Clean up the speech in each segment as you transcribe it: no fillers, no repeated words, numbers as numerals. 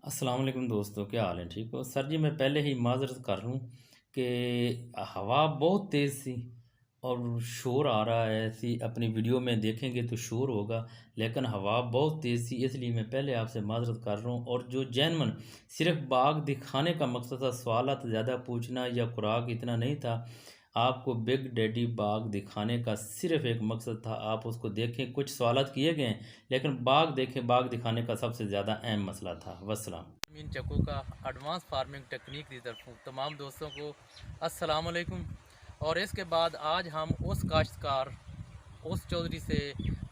अस्सलाम वालेकुम दोस्तों, क्या हाल है? ठीक हो सर जी? मैं पहले ही माज़रत कर लूँ कि हवा बहुत तेज़ थी और शोर आ रहा है। ऐसी अपनी वीडियो में देखेंगे तो शोर होगा, लेकिन हवा बहुत तेज़ थी, इसलिए मैं पहले आपसे माज़रत कर रहा हूँ। और जो जेन्युइन सिर्फ बाग दिखाने का मकसद था, सवालात ज़्यादा पूछना या खुराक इतना नहीं था। आपको बिग डैडी बाग दिखाने का सिर्फ एक मकसद था, आप उसको देखें। कुछ सवालात किए गए हैं, लेकिन बाग देखें, बाग दिखाने का सबसे ज़्यादा अहम मसला था। वस्सलाम। मीन चक्कू का एडवांस फार्मिंग टेक्निक की तरफ तमाम दोस्तों को अस्सलाम वालेकुम। और इसके बाद आज हम उस काश्तकार उस चौधरी से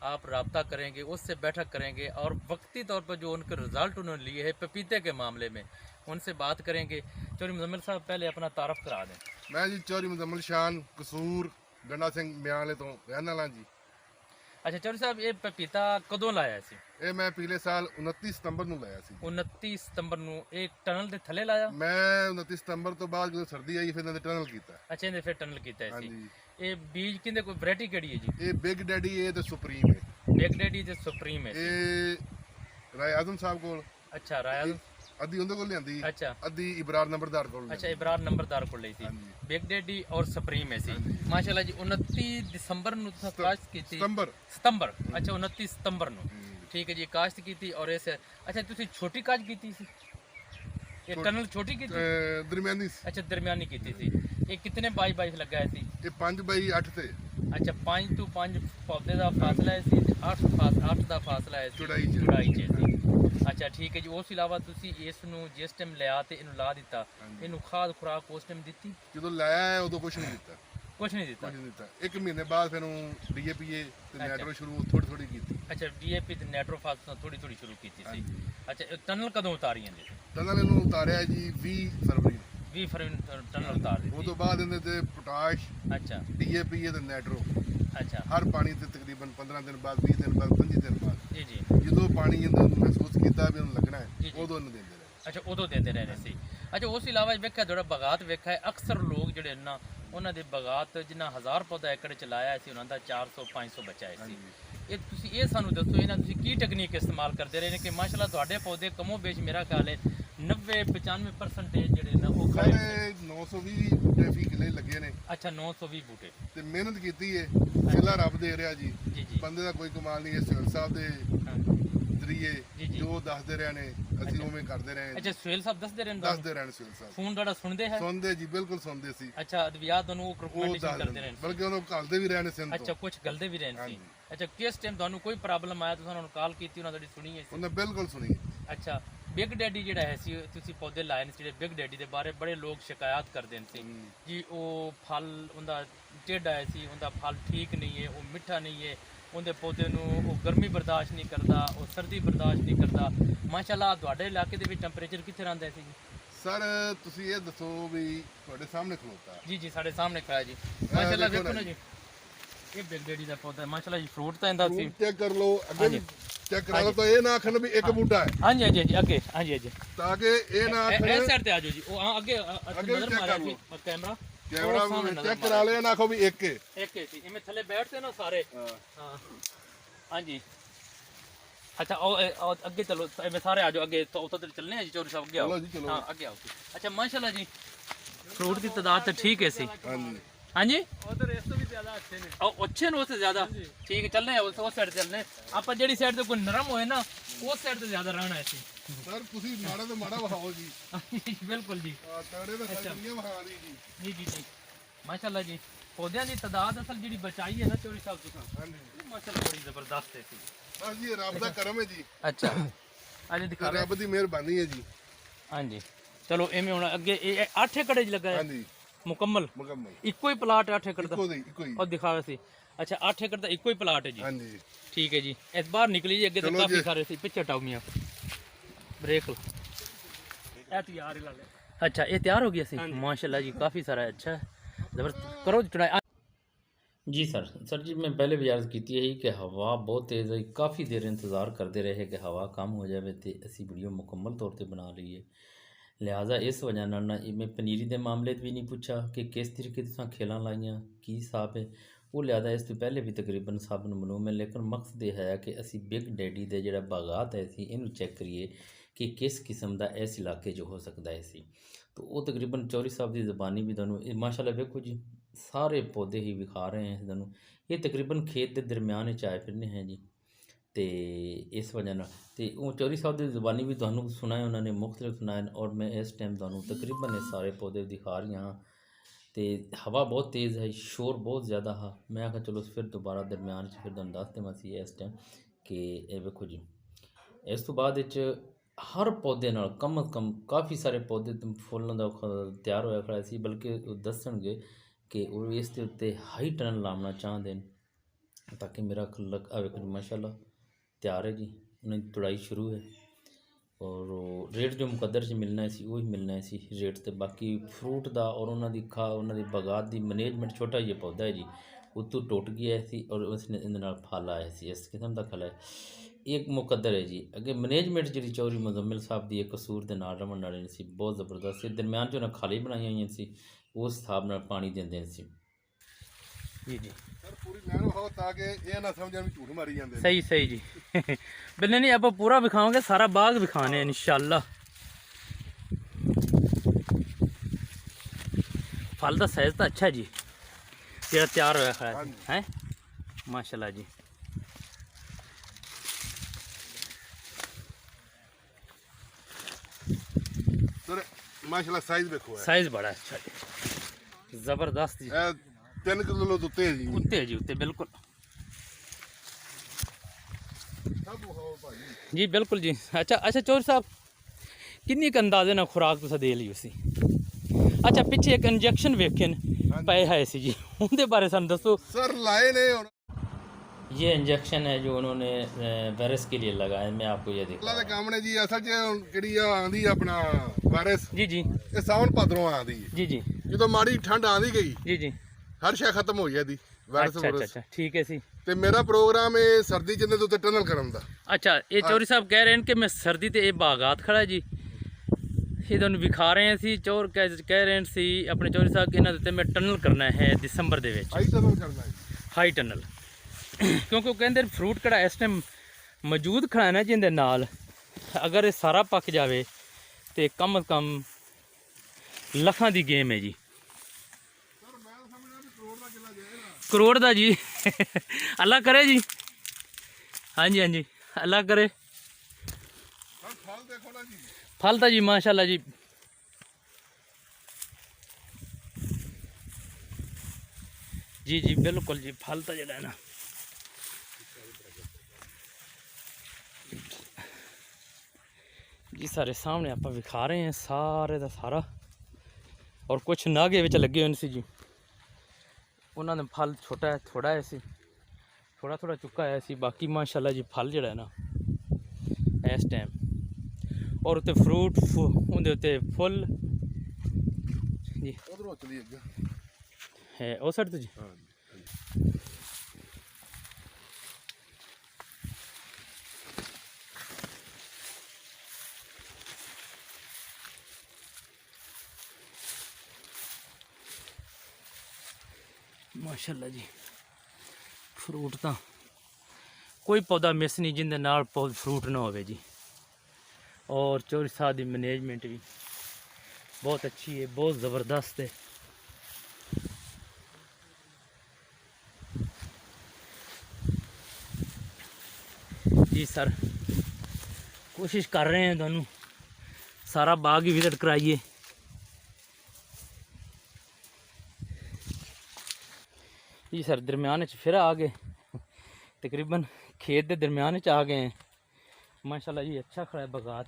आप रब्ता करेंगे, उससे बैठक करेंगे और वक्ती तौर पर जो उनके रिज़ल्ट उन्होंने लिए हैं पपीते के मामले में उनसे बात करेंगे। चौधरी मुजम्मिल साहब पहले अपना तारफ़ करा दें। मैं जी चौधरी मुजम्मिल शान कसूर गंडा सिंह बयाले तो रहने वाला जी। अच्छा चौधरी साहब, ये पपीता कदों लाया सी? ਇਹ ਮੈਂ ਪਿਛਲੇ ਸਾਲ 29 ਸਤੰਬਰ ਨੂੰ ਲਾਇਆ ਸੀ। 29 ਸਤੰਬਰ ਨੂੰ एक टनल ਦੇ ਥੱਲੇ ਲਾਇਆ? ਮੈਂ 29 ਸਤੰਬਰ ਤੋਂ ਬਾਅਦ ਜਦੋਂ ਸਰਦੀ ਆਈ ਫਿਰ ਇਹਨਾਂ ਨੇ ਟਨਲ ਕੀਤਾ। ਅੱਛਾ, ਇਹਨੇ ਫਿਰ ਟਨਲ ਕੀਤਾ ਸੀ। ਹਾਂਜੀ, ਇਹ ਬੀਜ ਕਿੰਦੇ ਕੋਈ ਵੈਰਾਈਟੀ ਕਿਹੜੀ ਹੈ ਜੀ? ਇਹ ਬਿਗ ਡੈਡੀ ਇਹ ਤੇ ਸੁਪਰੀਮ ਹੈ। ਬਿਗ ਡੈਡੀ ਤੇ ਸੁਪਰੀਮ ਹੈ। ਇਹ ਰਾਏ ਆਜ਼ਮ ਸਾਹਿਬ ਕੋਲ ਅੱਛਾ, ਰਾਇਲ। ਅੱਧੀ ਉਹਦੇ ਕੋਲ ਲਿਆਂਦੀ, अच्छा ਅੱਧੀ ਇਬਰਾਰ ਨੰਬਰਦਾਰ ਕੋਲ अच्छा, ਲਿਆਂਦੀ। इबरार नंबरदार को ली थी। ਹਾਂਜੀ, बिग डैडी और सुप्रीम है सी ਹਾਂਜੀ। माशाल्लाह जी। 29 दिसंबर ਨੂੰ ਤੁਸੀਂ ਕਾਸ਼ਤ ਕੀਤੀ? ਸਤੰਬਰ। ਸਤੰਬਰ। ਅੱਛਾ, 29 ਸਤੰਬਰ ਨੂੰ ਠੀਕ ਹੈ ਜੀ ਕਾਸ਼ਤ ਕੀਤੀ। ਔਰ ਇਸ ਅੱਛਾ ਤੁਸੀਂ ਛੋਟੀ ਕਾਸ਼ ਕੀਤੀ ਸੀ? ਇਹ ਟਨਲ ਛੋਟੀ ਕੀਤੀ? ਦਰਮਿਆਨੀ ਸੀ। ਅੱਛਾ, ਦਰਮਿਆਨੀ ਕੀਤੀ ਸੀ। ਇਹ ਕਿਤਨੇ ਬਾਈ ਬਾਈ ਲੱਗਾ ਸੀ? ਇਹ 5/8 ਤੇ ਅੱਛਾ, 5 ਤੋਂ 5 ਪੌਦੇ ਦਾ ਫਾਸਲਾ ਹੈ ਸੀ ਤੇ 8 ਦਾ ਫਾਸਲਾ ਹੈ ਸੀ ਚੌੜਾਈ 'ਚ। ਚੌੜਾਈ 'ਚ ਸੀ। ਅੱਛਾ ਠੀਕ ਹੈ ਜੀ। ਉਸ ਇਲਾਵਾ ਤੁਸੀਂ ਇਸ ਨੂੰ ਜਿਸ ਟਾਈਮ ਲਿਆ ਤੇ ਇਹਨੂੰ ਲਾ ਦਿੱਤਾ, ਹਾਂਜੀ। ਇਹਨੂੰ ਖਾਦ ਖੁਰਾਕ ਉਸ ਟਾਈਮ ਦਿੱਤੀ? ਜਦੋਂ ਲਾਇਆ ਹੈ ਉਦੋਂ ਕੁਝ ਨਹੀਂ ਦਿੱਤਾ, ਕੁਝ ਨਹੀਂ ਦਿੱਤਾ? ਕੁਝ ਨਹੀਂ ਦਿੱਤਾ। ਇੱਕ ਮਹੀਨੇ ਬਾਅਦ ਫਿਰ ਉਹ ਡੀਏਪੀਏ ਤੇ ਅੱਛਾ। ਨੈਟਰੋ ਸ਼ੁਰੂ ਥੋੜੀ ਥੋੜੀ ਕੀਤੀ। ਅੱਛਾ, ਡੀਏਪੀ ਤੇ ਨੈਟਰੋਫਾਸ ਤੋਂ ਥੋੜੀ ਥੋੜੀ ਸ਼ੁਰੂ ਕੀਤੀ ਸੀ। ਹਾਂਜੀ। ਅੱਛਾ, ਇਹ ਟਨਲ ਕਦੋਂ ਉਤਾਰੀਆਂ ਜੀ? ਟਨਲ ਇਹਨੂੰ ਉਤਾਰਿਆ ਜੀ 20 ਫਰਵਰੀ ਨੂੰ। 20 ਫਰਵਰੀ ਨੂੰ ਟਨਲ ਉਤਾਰ ਉਹ ਦਿੱਤੀ। ਤੋਂ ਬਾਅਦ ਇਹਦੇ ਤੇ ਪੋਟਾਸ਼, ਅੱਛਾ ਡੀਏਪੀ ਤੇ ਨੈਟਰੋ ਅੱਛਾ ਹਰ ਪਾਣੀ ਤੇ ਤਕਰੀਬਨ 15 ਦਿਨ ਬਾਅਦ, 20 ਦਿਨ ਬਾਅਦ, 25 ਦਿਨ ਬਾਅਦ ਜੀ ਜੀ। ਜਦੋਂ ਪਾਣੀ ਇਹਨੂੰ ਮਹਿਸੂਸ ਕੀਤਾ ਵੀ ਇਹਨੂੰ ਲੱਗਣਾ ਜੀ, ਹੈ ਜੀ। ਉਦੋਂ ਇਹਨੂੰ ਦਿੰਦੇ ਰਹੇ। ਅੱਛਾ, ਉਦੋਂ ਦਿੰਦੇ ਰਹਿੰਦੇ ਸੀ। ਅੱਛਾ, ਉਸ ਇਲਾਵਾ ਵੇਖਿਆ ਜਿਹੜਾ ਬਗਾਤ ਵੇਖਿਆ ਹੈ, ਅਕਸਰ ਲੋਕ ਜਿਹੜੇ ਨਾ ਉਹਨਾਂ ਦੇ ਬਗਾਤ ਜਿਨ੍ਹਾਂ 1000 ਪੌਦਾ ਏਕੜ ਚ ਲਾਇਆ ਸੀ ਉਹਨਾਂ ਦਾ 400 500 ਬਚਾਏ ਸੀ। ਇਹ ਤੁਸੀਂ ਇਹ ਸਾਨੂੰ ਦੱਸੋ, ਇਹਨਾਂ ਤੁਸੀਂ ਕੀ ਟੈਕਨੀਕ ਇਸਤੇਮਾਲ ਕਰਦੇ ਰਹੇ ਨੇ ਕਿ ਮਾਸ਼ਾਅੱਲਾ ਤੁਹਾਡੇ ਪੌਦੇ ਕਮੋ ਬੇਸ਼ ਮੇਰਾ ਖਿਆਲ ਹੈ 90 95% ਜਿਹੜੇ ਨਾ ਉਹ ਖੜੇ ਨੇ। ਸਾਡੇ 920 ਬੂਟੇ ਫੀ ਕਿਲੇ ਲੱਗੇ ਨੇ ਅੱਛਾ, 920 ਬੂਟੇ। ਤੇ ਮਿਹਨਤ ਕੀਤੀ ਹੈ, ਸਿਲਾ ਰੱਬ ਦੇ ਰਿਹਾ ਜੀ। ਜੀ ਜੀ ਬੰਦੇ ਦਾ ਕੋਈ ਕਮਾਲ ਨਹੀਂ ਹੈ। ਸਿਵਲ ਸਾਹਿਬ ਦੇ ਹਾਂ। ਜ਼ਰੀਏ ਜੀ, ਜੀ। ਜੋ ਦੱਸਦੇ ਰਹੇ ਨੇ ਅਸੀਂ ਅੱਛਾ। ਉਵੇਂ ਕਰਦੇ ਰਹੇ। ਅੱਛਾ, ਸੁਹੇਲ ਸਾਹਿਬ ਦੱਸਦੇ ਰਹਿੰਦੇ ਦੱਸਦੇ ਰਹਿਣ ਸਿਵਲ ਸਾਹਿਬ ਫੋਨ ਤੁਹਾਡਾ ਸੁਣਦੇ ਹੈ? ਸੁਣਦੇ ਜੀ, ਬਿਲਕੁਲ ਸੁਣਦੇ ਸੀ। ਅੱਛਾ, ਅਦਵਿਆਤ ਤੁਹਾਨੂੰ ਉਹ ਉਹ ਰਿਕਮੈਂਡੇਸ਼ਨ ਦੱਸ ਕਰਦੇ ਦਿੰਦੇ, ਰਹਿੰਦੇ? ਬਲਕਿ ਉਹਨੂੰ ਘੱਲਦੇ ਵੀ ਰਹੇ ਨੇ ਸਿੰਧ ਅੱਛਾ, ਤੋਂ। ਕੁਝ ਗਲਦੇ ਵੀ ਰਹਿੰਦੇ ਸੀ। ਹਾਂਜੀ। ਅੱਛਾ, ਕਿਸ ਟਾਈਮ ਤੁਹਾਨੂੰ ਕੋਈ ਪ੍ਰੋਬਲਮ ਆਇਆ ਤੁਸੀਂ ਉਹਨਾਂ ਨੂੰ ਕਾਲ ਕੀਤੀ, ਉਹਨਾਂ ਤੁਹਾਡੀ ਸੁਣੀ ਹੈ ਸੀ? ਉਹਨੇ ਬਿਲਕੁਲ ਸੁਣੀ। ਅੱਛਾ, ਬਿਗ ਡੈਡੀ ਜਿਹੜਾ ਹੈ ਸੀ ਤੁਸੀਂ ਪੌਦੇ ਲਾਏ ਨੇ ਜਿਹੜੇ ਬਿਗ ਡੈਡੀ ਦੇ ਬਾਰੇ ਬੜੇ ਲੋਕ ਸ਼ਿਕਾਇਤ ਕਰਦੇ ਨੇ ਸੀ ਜੀ ਉਹ ਫਲ ਉਹਦਾ ਟੇਢਾ ਹੈ ਸੀ, ਉਹਦਾ ਫਲ ਠੀਕ ਨਹੀਂ ਹੈ, ਉਹ ਮਿੱਠਾ ਨਹੀਂ ਹੈ, ਉਹਦੇ ਪੌਦੇ ਨੂੰ ਉਹ ਗਰਮੀ ਬਰਦਾਸ਼ਤ ਨਹੀਂ ਕਰਦਾ, ਉਹ ਸਰਦੀ ਬਰਦਾਸ਼ਤ ਨਹੀਂ ਕਰਦਾ। ਮਾਸ਼ਾਅੱਲਾ ਤੁਹਾਡੇ ਇਲਾਕੇ ਦੇ ਵਿੱਚ ਟੈਂਪਰੇਚਰ ਕਿੱਥੇ ਰਹਿੰਦਾ ਸੀ ਜੀ? ਸਰ ਤੁਸੀਂ ਇਹ ਦੱਸੋ ਵੀ ਤੁਹਾਡੇ ਸਾਹਮਣੇ ਖਲੋਤਾ ਜੀ ਜੀ, ਸਾਡੇ ਸਾਹਮਣੇ ਖੜਾ ਜੀ। ਮਾਸ਼ਾਅੱਲਾ ਵੇਖੋ ਨਾ ਜੀ, ਇਹ ਬਿਗ ਡੈਡੀ ਦਾ ਪੌਦਾ ਮਾਸ਼ਾਅੱਲਾ ਜੀ। ਫਰੂਟ ਤਾਂ ਇਹਦਾ ਸੀ। ਚੈੱਕ ਕਰ ਲਓ, ਅੱਗੇ ਹਾਂਜੀ। ਚੈੱਕ ਕਰਾ ਲਓ ਤਾਂ ਇਹ ਨਾ ਆਖਣ ਵੀ ਇੱਕ ਬੂਟਾ ਹੈ, ਹਾਂਜੀ ਹਾਂਜੀ ਹਾਂਜੀ, ਅੱਗੇ ਹਾਂਜੀ ਹਾਂਜੀ। ਤਾਂ ਕਿ ਇਹ ਨਾ ਇਸ ਆਖਣ ਸਾਈਡ ਤੇ ਆ ਜਾਓ ਜੀ। ਉਹ ਅੱਗੇ ਅੱਗੇ ਨਜ਼ਰ check ਮਾਰਿਆ ਕਰ ਸੀ ਲਓ। ਕੈਮਰਾ। ਕੈਮਰਾ ਉਹ ਸਾਹਮਣੇ ਨਜ਼ਰ ਚੈੱਕ ਮਾਰਿਆ। ਕਰਾ ਲਿਆ ਨਾ ਆਖੋ ਵੀ ਇੱਕ ਹੈ। ਇੱਕ ਹੀ ਸੀ ਇਵੇਂ ਥੱਲੇ ਬੈਠਦੇ ਨਾ ਸਾਰੇ। ਹਾਂ ਹਾਂਜੀ। ਅੱਛਾ, ਉਹ ਅੱਗੇ ਚਲੋ, ਐਵੇਂ ਸਾਰੇ ਆ ਜਾਓ ਅੱਗੇ ਤੋਂ ਉੱਧਰ ਚੱਲਨੇ ਆ ਜੀ। ਚੋਰੀ ਸਾਹਿਬ ਅੱਗੇ ਆਓ। ਚਲੋ ਜੀ, ਚਲੋ। ਹਾਂ ਅੱਗੇ ਆਓ। ਅੱਛਾ ਮਾਸ਼ਾਅੱਲਾ ਜੀ, ਫਰੂਟ ਦੀ ਤਾਦਾਦ ਤਾਂ ਠੀਕ ਹੈ ਸੀ। ਹਾਂਜੀ। ਹਾਂਜੀ, ਉਧਰ ਇਸ ਤੋਂ ਵੀ ਜ਼ਿਆਦਾ ਅੱਛੇ ਨੇ। ਉਹ ਅੱਛੇ ਨੇ ਉਸ ਤੋਂ ਜ਼ਿਆਦਾ? ਠੀਕ ਹੈ, ਚੱਲਨੇ ਆ ਉਸ ਸਾਈਡ ਚੱਲਨੇ ਆਪਾਂ। ਜਿਹੜੀ ਸਾਈਡ ਤੇ ਕੋਈ ਨਰਮ ਹੋਏ ਨਾ ਉਸ ਸਾਈਡ ਤੇ ਜ਼ਿਆਦਾ ਰਹਿਣਾ ਹੈ ਸੀ। ਸਰ ਤੁਸੀਂ ਮਾੜਾ ਤੋਂ ਮਾੜਾ ਵਹਾਓ ਜੀ। ਬਿਲਕੁਲ ਜੀ। ਤਗੜੇ ਤਾਂ ਸਾਰੀਆਂ ਵਹਾ ਦੀ ਜੀ। ਜੀ ਜੀ ਜੀ, ਮਾਸ਼ਾਅੱਲਾ ਜੀ। ਪੌਦਿਆਂ ਦੀ ਤਾਦਾਦ ਅਸਲ ਜਿਹੜੀ ਬਚਾਈ ਹੈ ਨਾ ਚੋਰੀ ਸਾਹਿਬ ਤੁਸੀਂ, ਹਾਂਜੀ। ਉਹ ਮਾਸ਼ਾਅੱਲਾ ਬੜੀ ਜ਼ਬਰਦਸਤ ਹੈ ਸੀ। ਬਸ ਜੀ ਇਹ ਰੱਬ ਦਾ ਕਰਮ ਹੈ ਜੀ, ਅੱਛਾ, ਅੱਜ ਦਿਖਾ ਰਹੇ। ਰੱਬ ਦੀ ਮਿਹਰਬਾਨੀ ਹੈ ਜੀ। ਹਾਂਜੀ ਚਲੋ, ਐਵੇਂ ਹੁਣ ਅੱਗੇ ਇਹ 8 ਏਕੜ ਚ ਲੱਗਾ ਹੈ ਹਾਂਜੀ, ਮੁਕੰਮਲ? ਮੁਕੰਮਲ ਇੱਕੋ ਹੀ ਪਲਾਟ 8 ਏਕੜ ਦਾ? ਇੱਕੋ ਹੀ। ਉਹ ਦਿਖਾਵੇ ਸੀ। ਅੱਛਾ, 8 ਏਕੜ ਦਾ ਇੱਕੋ ਹੀ ਪਲਾਟ ਹੈ ਜੀ। ਹਾਂਜੀ। ਠੀਕ ਹੈ ਜੀ। ਇਸ ਬਾਹਰ ਨਿਕਲੀ ਜੀ, ਅੱਗੇ ਤਾਂ ਚਲੋ ਕਾਫੀ ਜੀ। ਸਾਰੇ ਸੀ। ਪਿੱਛੇ ਹਟਾਓ ਮੀਆਂ, ਬ੍ਰੇਕ ਲਾ। ਇਹ ਤਿਆਰ ਹੀ ਲਾ ਲੈ। ਅੱਛਾ, ਇਹ ਤਿਆਰ ਹੋ ਗਿਆ ਸੀ। ਮਾਸ਼ਾਅੱਲਾ ਜੀ, ਕਾਫੀ ਸਾਰਾ ਹੈ। अच्छा ਜ਼ਬਰਦस्त ਕਰੋ ਚੜਾਈ। जी सर जी, मैं पहले भी अर्ज़ की है कि हवा बहुत तेज़ है। काफ़ी देर इंतज़ार करते रहे कि हवा कम हो जाए तो असी वीडियो मुकम्मल तौर पर बना लीए। लिहाजा इस वजह ना मैं पनीरी के मामले भी नहीं पूछा कि किस तरीके तुसा खेल लाइया की हिसाब है। वो लिहाजा इस तो पहले भी तकरीबन सब मालूम है, लेकिन मकसद यह है कि असी बिग डैडी के जोड़ा बागात है इनू चेक करिए कि किस किस्म का इस इलाके 'ਚ हो सकता है सी। तो वो तकरीबन चौधरी साहब की ज़बानी भी तुहानूं माशाअल्लाह वेखो जी, सारे पौधे ही विखा रहे हैं तुहानूं। ये तकरीबन खेत के दरम्यान च आए फिरने हैं जी। तो इस वजह नाल ते वो चौधरी साहब की ज़बानी भी तुहानूं सुनाए, उन्होंने मुख्तलिफ सुनाए और मैं इस टाइम तुहानूं तकरीबन ये सारे पौधे दिखा रही हाँ। तो हवा बहुत तेज़ है, शोर बहुत ज़्यादा हाँ। मैं आखा चलो फिर दोबारा दरम्यान च फिर तुहानूं दस देवां सी इस टाइम कि ये वेखो जी। इस तो बाद हर पौधे नाल कम अज़ कम काफ़ी सारे पौधे फुੱਲਾਂ ਦਾ ਤਿਆਰ ਹੋਇਆ ਖੜਾ ਸੀ, बल्कि ਉਹ ਦੱਸਣਗੇ कि ਉਹ ਇਸ ਦੇ ਉੱਤੇ ਹਾਈ ਟਨਲ ਲਾਉਣਾ ਚਾਹੁੰਦੇ ਨੇ ताकि मेरा लक वेखो जी माशाल्लाह तैयार है जी। उन्हें तुड़ाई शुरू है और रेट जो मुकद्दर से मिलना है सी वही मिलना है सी रेट। तो बाकी फ्रूट का और उन्होंने उन्होंने बागात की मैनेजमेंट छोटा जिहा पौधा है जी, उत्तों टुट गया सी और उसने इन फल आया सी, इस किस्म का फल है एक मुकद्दर है जी। अगे मैनेजमेंट जी चौधरी मुजम्मिल साहब की एक कसूर के नाल रमन वाले सी बहुत ज़बरदस्त। दरम्यान जो उन्हें खाली बनाई हुई सी उस हिसाब नाल पानी देंदे सी जी जी ਸਰ ਪੂਰੀ ਮਿਹਨਤ ਬਹੁਤ ਤਾਂ ਕਿ ਇਹ ਨਾ ਸਮਝਣ ਵੀ ਝੂਠ ਮਾਰੀ ਜਾਂਦੇ सही सही जी बिल्ले नहीं आप पूरा विखाओगे, सारा बाग विखाने इंशाल्लाह। फल का साइज तो अच्छा जी जो तैयार होया खड़ा है माशाल्लाह जी। ਸਰ ਮਾਸ਼ਾਅੱਲਾ ਸਾਈਜ਼ ਵੇਖੋ ਹੈ साइज बड़ा अच्छा जी, जबरदस्त जी। ਇਹ 3 ਕਿਲੋ ਤੋਂ ਉੱਤੇ ਹੈ ਜੀ। उत्ते जी उत्ते बिल्कुल ਸਭ ਵਿਖਾਓ ਭਾਜੀ। जी बिल्कुल जी। अच्छा अच्छा चौधरी साहब किन्नी क अंदाजे ना खुराक तुसें दे ली उसी? अच्छा पिछे एक इंजेक्शन वेखे पे है सी जी, उनके बारे सानू दसो। ਸਰ ਲਾਏ ਨੇ ਹੁਣ ये इंजेक्शन है जो उन्होंने वायरस के लिए लगाया। मैं आपको ये ਅੱਲਾ दिखा ਦੇ ਕੰਮ ਨੇ ਜੀ। ਅਸਲ 'ਚ ਹੁਣ ਕਿਹੜੀ ਆ ਆਂਦੀ ਆਪਣਾ ਵਾਇਰਸ, जी जी ਇਹ ਸਾਵਣ ਭਾਦਰੋਂ ਆਂਦੀ ਹੈ। जी जी ਜਦੋਂ ਮਾੜੀ ਠੰਡ ਆਂਦੀ ਗਈ जी जी ਹਰ ਸ਼ੈ ਖਤਮ ਹੋ ਜਾਂਦੀ ਵਾਇਰਸ अच्छा अच्छा ਵਾਇਰਸ। अच्छा ठीक है सी। ਤੇ ਮੇਰਾ ਪ੍ਰੋਗਰਾਮ ਇਹ ਸਰਦੀ ਚ ਇਹਦੇ ਉੱਤੇ ਟਨਲ ਕਰਨ ਦਾ। अच्छा ये चौधरी साहब कह रहे हैं कि मैं सर्दी ते ये बागात खड़ा जी, ये तुहानूं विखा रहे हैं सी। चौर कह रहे हैं सी अपने चौधरी साहब कि इन्हां दे उत्ते मैं टनल करना है दिसंबर दे विच, ਆਈ ਟਨਲ ਕਰਨਾ ਹੈ। हाई टनल क्योंकि वो कहते फ्रूट कड़ा इस टाइम मौजूद खड़ा है ना जिंदे नाल, अगर ये सारा पक जाए तो कम अज़ कम लखां दी गेम है जी। करोड़ दा जी अल्लाह करे जी। हाँ जी हाँ जी अल्लाह करे। ਫਲ ਦੇਖੋ ਨਾ ਜੀ। फल था जी माशाल्लाह जी। जी जी बिल्कुल जी फल तो जड़ा है ना जी सारे सामने आप विखा रहे हैं सारे का सारा। और कुछ नागे विच लगे हुए सी जी, उन्होंने फल छोटा है थोड़ा है सी, थोड़ा थोड़ा चुका है सी। बाकी माशाल्लाह जी फल जड़ा है ना इस टाइम और उत्ते फ्रूट उनके उत्ते फुल जी ਉਧਰੋਂ ਚਲੀ ਅੱਗੇ। है उस साइड तो जी। ਹਾਂ माशाल्लाह जी फ्रूट तो कोई पौधा मिस नहीं जिंदे नाल फ्रूट ना होवे जी। और चौधरी साहब की मैनेजमेंट भी बहुत अच्छी है, बहुत ज़बरदस्त है जी। सर कोशिश कर रहे हैं दोनों सारा बाग ही विजिट कराइए। जी सर दरम्यान फिर आ गए, तकरीबन खेत के दरम्यान आ गए हैं माशाल्लाह जी। अच्छा खड़ा है बगात।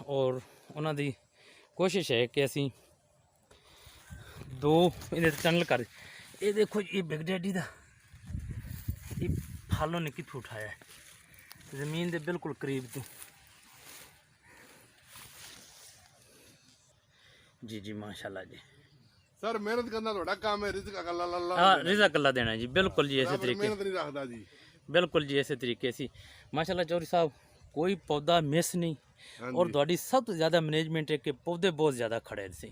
और उन्होंने कोशिश है कि असी दो इन टनल कर ये देखो ये बिग डैडी का ये फल उन्हें कितों उठाया है जमीन के बिल्कुल करीब तो। जी जी माशाल्लाह जी। ਸਰ ਮਿਹਨਤ ਕਰਨਾ ਤੁਹਾਡਾ ਕੰਮ ਹੈ। ਰਿਜ਼ਕ ਅੱਲਾ ਅੱਲਾ हाँ रिजक अल्लाह देना जी बिल्कुल जी ऐसे तरीके ਮਿਹਨਤ ਨਹੀਂ ਰੱਖਦਾ ਜੀ। बिल्कुल जी ऐसे तरीके से माशाल्लाह चौधरी साहब कोई पौधा मिस नहीं। हाँ और जी। थोड़ी सब तो ज़्यादा मैनेजमेंट है कि पौधे बहुत ज़्यादा खड़े हैं सी,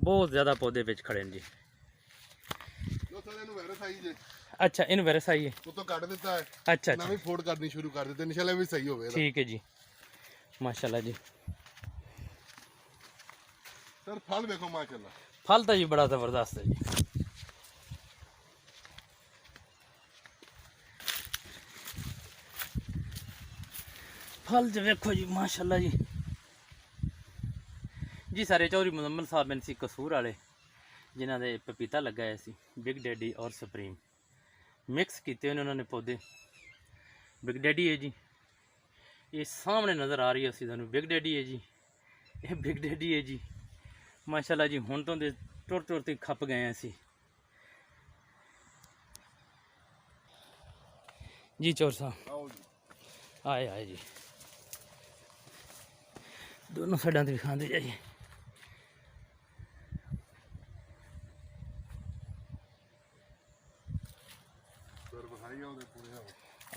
बहुत ज़्यादा पौधे बिच खड़े हैं जी। ਜੋ ਸਾਰੇ ਨੂੰ ਵਾਇਰਸ ਆਈ ਜੇ। अच्छा इन वायरस आई है। ਉਹ ਤੋਂ ਕੱਢ ਦਿੱਤਾ ਹੈ, अच्छा अच्छा ਨਵੀਂ ਫੋੜ ਕਰਨੀ ਸ਼ੁਰੂ ਕਰ ਦਿੱਤੀ, ਇਨਸ਼ਾਅੱਲਾ ਵੀ ਸਹੀ ਹੋਵੇ ਇਹਦਾ। ठीक है जी, माशाल्लाह जी। ਸਰ ਫਲ ਵੇਖੋ ਮਾਸ਼ਾਅੱਲਾ। फल तो जी बड़ा ज़बरदस्त है जी। फल जो वेखो जी माशाल्लाह जी। जी सारे चौधरी मुजम्मल साहब ने सी कसूर वाले जिन्हों ने पपीता लगाया सी बिग डैडी और सुप्रीम मिक्स किए उन्होंने पौधे। बिग डैडी है जी, ये सामने नज़र आ रही है उसी थानू बिग डैडी है जी, ये बिग डैडी है जी माशाल्लाह जी। हुण तो टुर टुर ते खप गए हैं असी जी। चोर साहब ਆਓ ਜੀ। आए आए जी, दोनों साइडों से खाते जाइए। ਸਰ ਵਿਖਾਈ ਆਉਂਦੇ ਪੂਰੇ ਆਓ।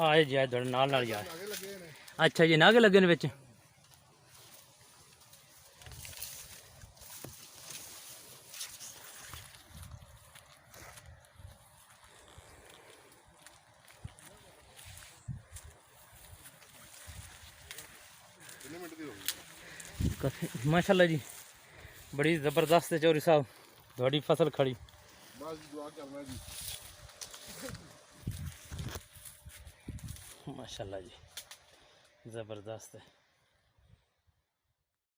आए जी आए थोड़े नाल नाल यार। ਨਾਗੇ ਲੱਗੇ ਨੇ। अच्छा जी नागे लगे ने विच। ਕਿੰਨੇ ਮਿੰਟ ਦੀ ਹੋ ਗਈ? माशाल्लाह जी बड़ी ज़बरदस्त है चौधरी साहब थोड़ी फसल खड़ी। ਬਸ ਦੁਆ ਕਰਨਾ ਜੀ। माशाल्लाह जी ज़बरदस्त है।